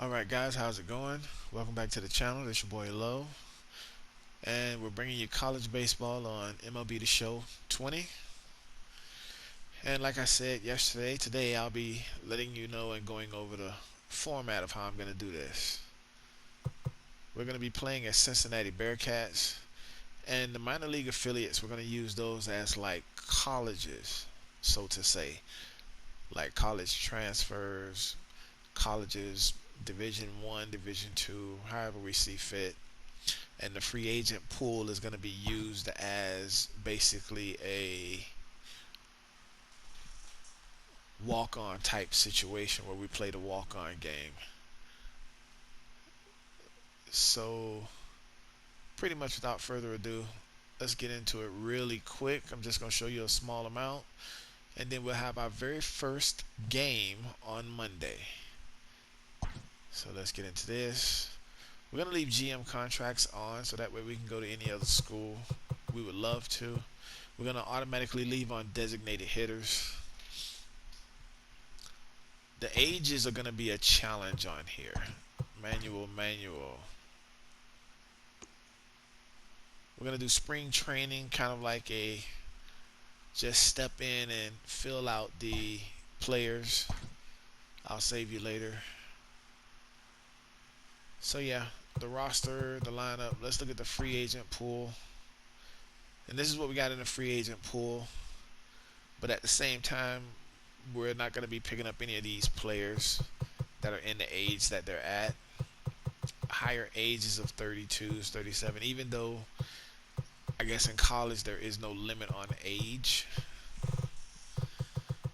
Alright guys, how's it going? Welcome back to the channel. This your boy Lo. And we're bringing you college baseball on MLB The Show 20. And like I said yesterday, today I'll be letting you know and going over the format of how I'm going to do this. We're going to be playing as Cincinnati Bearcats. And the minor league affiliates, we're going to use those as like colleges, so to say. Like college transfers, colleges, Division 1, Division 2, however we see fit. And the free agent pool is going to be used as basically a walk-on type situation where we play the walk-on game. So pretty much without further ado, let's get into it really quick. I'm just going to show you a small amount, and then we'll have our very first game on Monday. So let's get into this. We're going to leave GM contracts on so that way we can go to any other school. We would love to. We're going to automatically leave on designated hitters. The ages are going to be a challenge on here. Manual. We're going to do spring training, kind of like a just step in and fill out the players. I'll save you later. So yeah, the roster, the lineup. Let's look at the free agent pool. And this is what we got in the free agent pool. But at the same time, we're not going to be picking up any of these players that are in the age that they're at. Higher ages of 32s, 37, even though I guess in college there is no limit on age.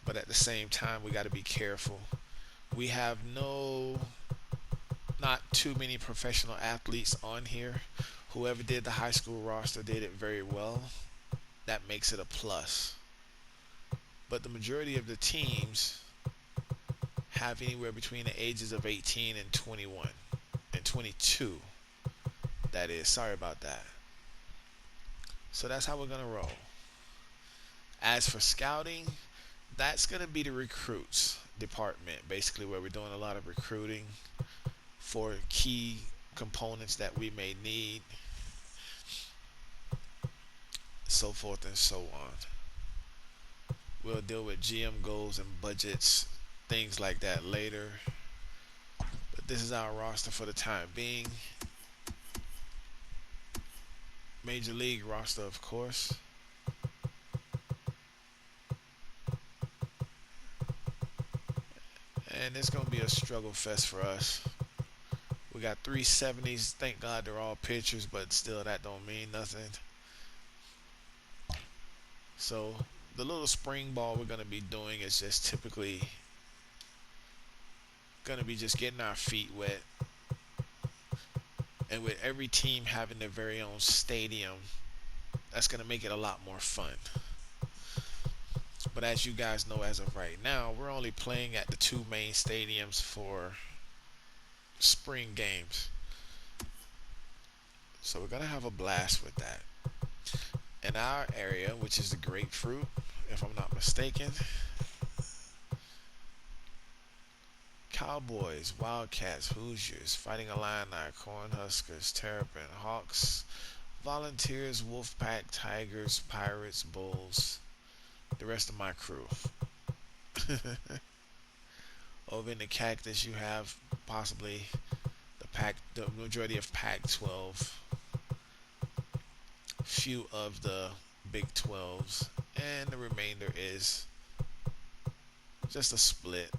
But at the same time, we got to be careful. We have not too many professional athletes on here. Whoever did the high school roster did it very well. That makes it a plus. But the majority of the teams have anywhere between the ages of 18 and 21 and 22. That is, sorry about that. So that's how we're going to roll. As for scouting, that's going to be the recruits department, basically, where we're doing a lot of recruiting for key components that we may need, so forth and so on. We'll deal with GM goals and budgets, things like that later. But this is our roster for the time being. Major League roster, of course. And it's going to be a struggle fest for us. We got 370s. Thank God they're all pitchers, but still that don't mean nothing. So the little spring ball we're going to be doing is just typically going to be just getting our feet wet. And with every team having their very own stadium, that's going to make it a lot more fun. But as you guys know, as of right now, we're only playing at the two main stadiums for spring games. So we're going to have a blast with that. In our area, which is the Grapefruit, if I'm not mistaken, Cowboys, Wildcats, Hoosiers, Fighting Illini, Cornhuskers, Terrapin, Hawks, Volunteers, Wolfpack, Tigers, Pirates, Bulls, the rest of my crew. Over in the Cactus, you have possibly the majority of Pac-12, few of the Big 12s, and the remainder is just a split.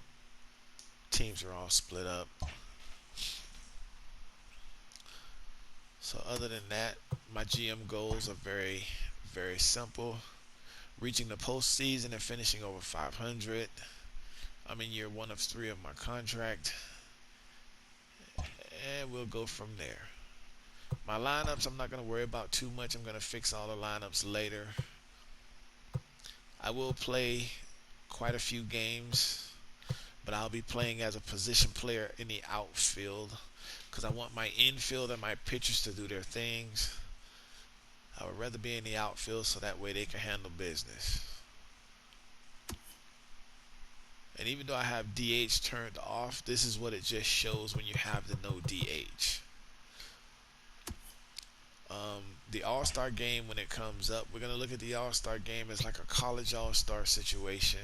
Teams are all split up. So other than that, my GM goals are very, very simple. Reaching the postseason and finishing over 500. I'm in year 1 of 3 of my contract. And we'll go from there. My lineups, I'm not going to worry about too much. I'm going to fix all the lineups later. I will play quite a few games, but I'll be playing as a position player in the outfield because I want my infield and my pitchers to do their things. I would rather be in the outfield so that way they can handle business. And even though I have DH turned off, this is what it just shows when you have the no DH. The All-Star game, when it comes up, we're going to look at the All-Star game as like a college All-Star situation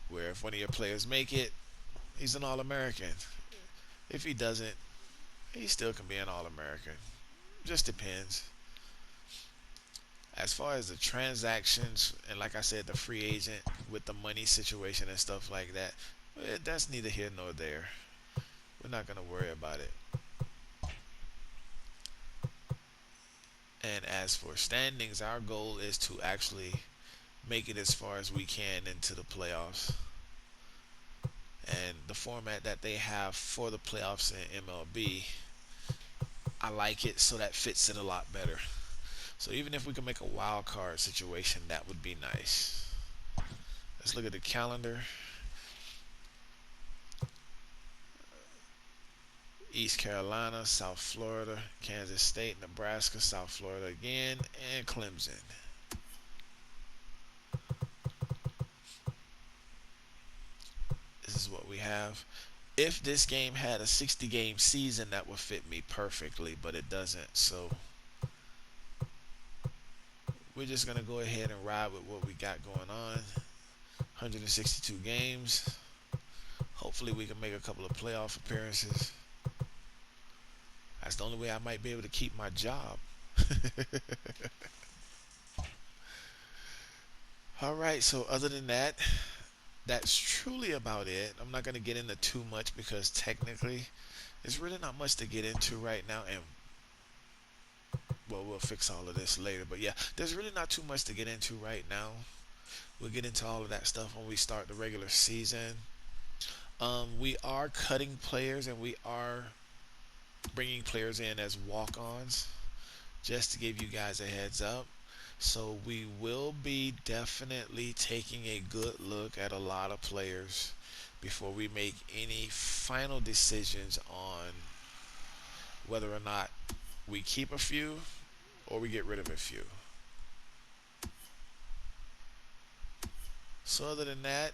where if one of your players make it, he's an All-American. If he doesn't, he still can be an All-American. Just depends. As far as the transactions and like I said, the free agent with the money situation and stuff like that, that's neither here nor there. We're not going to worry about it. And as for standings, our goal is to actually make it as far as we can into the playoffs. And the format that they have for the playoffs in MLB, I like it, so that fits it a lot better. So even if we can make a wild card situation, that would be nice. Let's look at the calendar. East Carolina, South Florida, Kansas State, Nebraska, South Florida again, and Clemson. This is what we have. If this game had a 60-game season, that would fit me perfectly, but it doesn't. So we're just going to go ahead and ride with what we got going on. 162 games. Hopefully we can make a couple of playoff appearances. That's the only way I might be able to keep my job. All right, so other than that, that's truly about it. I'm not going to get into too much because technically there's really not much to get into right now, and well, we'll fix all of this later. But yeah, there's really not too much to get into right now. We'll get into all of that stuff when we start the regular season. We are cutting players and we are bringing players in as walk-ons, just to give you guys a heads up. So we will be definitely taking a good look at a lot of players before we make any final decisions on whether or not we keep a few or we get rid of a few. So other than that,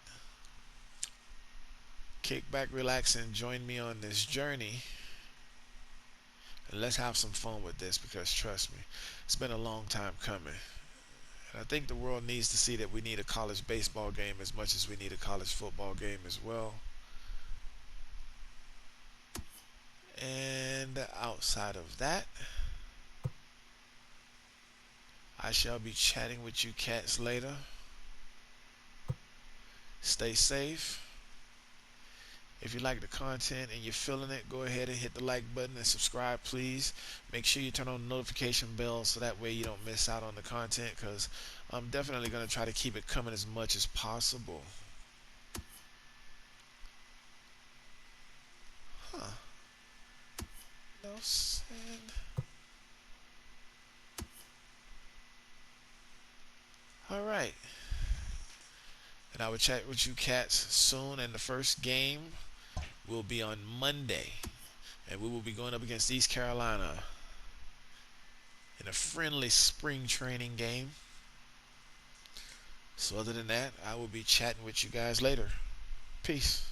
kick back, relax, and join me on this journey. And let's have some fun with this, because trust me, it's been a long time coming. And I think the world needs to see that we need a college baseball game as much as we need a college football game as well. And outside of that, I shall be chatting with you cats later. Stay safe. If you like the content and you're feeling it, go ahead and hit the like button and subscribe, please. Make sure you turn on the notification bell so that way you don't miss out on the content, because I'm definitely going to try to keep it coming as much as possible. Nelson. Alright. And I will chat with you cats soon, and the first game will be on Monday. And we will be going up against East Carolina in a friendly spring training game. So other than that, I will be chatting with you guys later. Peace.